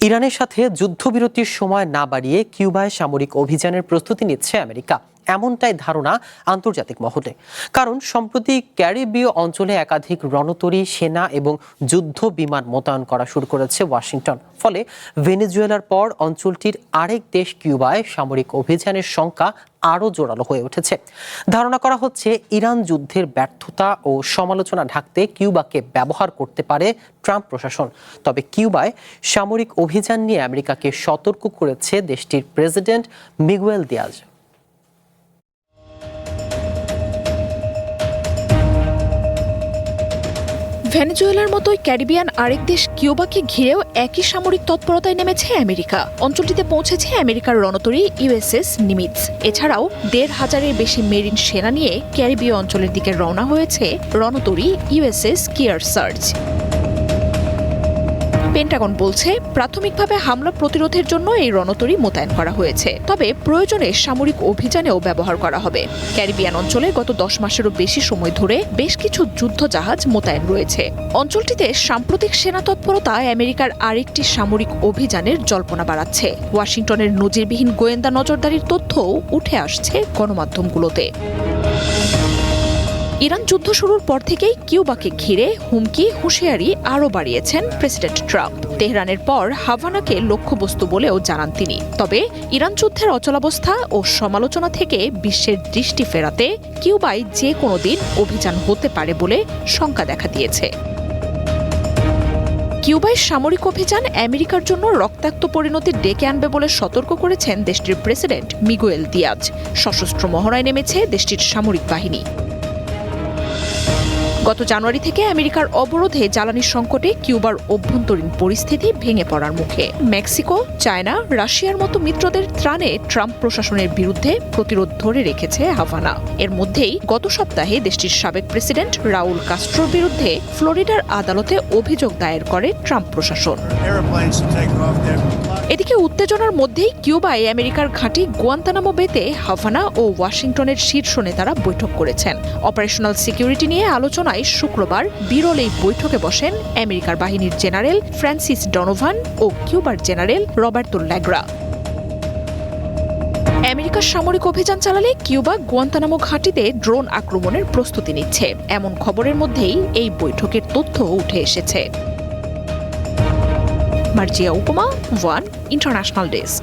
ইরানের সাথে যুদ্ধবিরতির সময় না বাড়িয়ে কিউবায় সামরিক অভিযানের প্রস্তুতি নিচ্ছে আমেরিকা, এমনটাই ধারণা আন্তর্জাতিক মহলে। কারণ সম্প্রতি ক্যারিবীয় অঞ্চলে একাধিক রণতরী, সেনা এবং যুদ্ধ বিমান মোতায়েন করা শুরু করেছে ওয়াশিংটন। ফলে ভেনেজুয়েলার পর অঞ্চলটির আরেক দেশ কিউবায় সামরিক অভিযানের সংখ্যা আরও জোরালো হয়ে উঠেছে। ধারণা করা হচ্ছে ইরান যুদ্ধের ব্যর্থতা ও সমালোচনা ঢাকতে কিউবাকে ব্যবহার করতে পারে ট্রাম্প প্রশাসন। তবে কিউবায় সামরিক অভিযান নিয়ে আমেরিকাকে সতর্ক করেছে দেশটির প্রেসিডেন্ট মিগুয়েল দিয়াজ। ভেনেজুয়েলার মতোই ক্যারিবিয়ান আরেক দেশ কিউবাকে ঘিরেও একই সামরিক তৎপরতায় নেমেছে আমেরিকা। অঞ্চলটিতে পৌঁছেছে আমেরিকার রণতরী ইউএসএস নিমিটস। এছাড়াও ১৫০০-এর বেশি মেরিন সেনা নিয়ে ক্যারিবীয় অঞ্চলের দিকে রওনা হয়েছে রণতরী ইউএসএস কিয়ারসার্চ। পেন্টাগন বলছে, প্রাথমিকভাবে হামলা প্রতিরোধের জন্য এই রণতরী মোতায়েন করা হয়েছে, তবে প্রয়োজনে সামরিক অভিযানেও ব্যবহার করা হবে। ক্যারিবিয়ান অঞ্চলে গত ১০ মাসেরও বেশি সময় ধরে বেশ কিছু যুদ্ধ জাহাজ মোতায়েন রয়েছে। অঞ্চলটিতে সাম্প্রতিক সেনা তৎপরতা আমেরিকার আরেকটি সামরিক অভিযানের জল্পনা বাড়াচ্ছে। ওয়াশিংটনের নজিরবিহীন গোয়েন্দা নজরদারির তথ্যও উঠে আসছে গণমাধ্যমগুলোতে। ইরান যুদ্ধ শুরুর পর থেকেই কিউবাকে ঘিরে হুমকি, হুঁশিয়ারি আরও বাড়িয়েছেন প্রেসিডেন্ট ট্রাম্প। তেহরানের পর হাভানাকে লক্ষ্যবস্তু বলেও জানান তিনি। তবে ইরান যুদ্ধের অচলাবস্থা ও সমালোচনা থেকে বিশ্বের দৃষ্টি ফেরাতে কিউবায় যে কোনো দিন অভিযান হতে পারে বলে শঙ্কা দেখা দিয়েছে। কিউবায় সামরিক অভিযান আমেরিকার জন্য রক্তাক্ত পরিণতি ডেকে আনবে বলে সতর্ক করেছেন দেশটির প্রেসিডেন্ট মিগুয়েল দিয়াজ। সশস্ত্র মহড়ায় নেমেছে দেশটির সামরিক বাহিনী। গত জানুয়ারি থেকে আমেরিকার অবরোধে জ্বালানি সংকটে কিউবার অভ্যন্তরীণ পরিস্থিতি ভেঙে পড়ার মুখে। মেক্সিকো, চায়না, রাশিয়ার মতো মিত্রদের ত্রাণে ট্রাম্প প্রশাসনের বিরুদ্ধে প্রতিরোধ ধরে রেখেছে হাভানা। এর মধ্যেই গত সপ্তাহে দেশটির সাবেক প্রেসিডেন্ট রাউল কাস্ট্রোর বিরুদ্ধে ফ্লোরিডার আদালতে অভিযোগ দায়ের করে ট্রাম্প প্রশাসন। এদিকে উত্তেজনার মধ্যেই কিউবায় আমেরিকার ঘাঁটি গুয়ান্তানামো বেতে হাভানা ও ওয়াশিংটনের শীর্ষ নেতারা বৈঠক করেছেন। অপারেশনাল সিকিউরিটি নিয়ে আলোচনায় শুক্রবার বিরল এই বৈঠকে বসেন আমেরিকার বাহিনীর জেনারেল ফ্রান্সিস ডনোভান ও কিউবার জেনারেল রবার্তো ল্যাগ্রা। আমেরিকার সামরিক অভিযান চালালে কিউবা গুয়ান্তানামো ঘাঁটিতে ড্রোন আক্রমণের প্রস্তুতি নিচ্ছে, এমন খবরের মধ্যেই এই বৈঠকের তথ্য উঠে এসেছে। মার্জিয়া উপমা, ওয়ান ইন্টারন্যাশনাল ডেস্ক।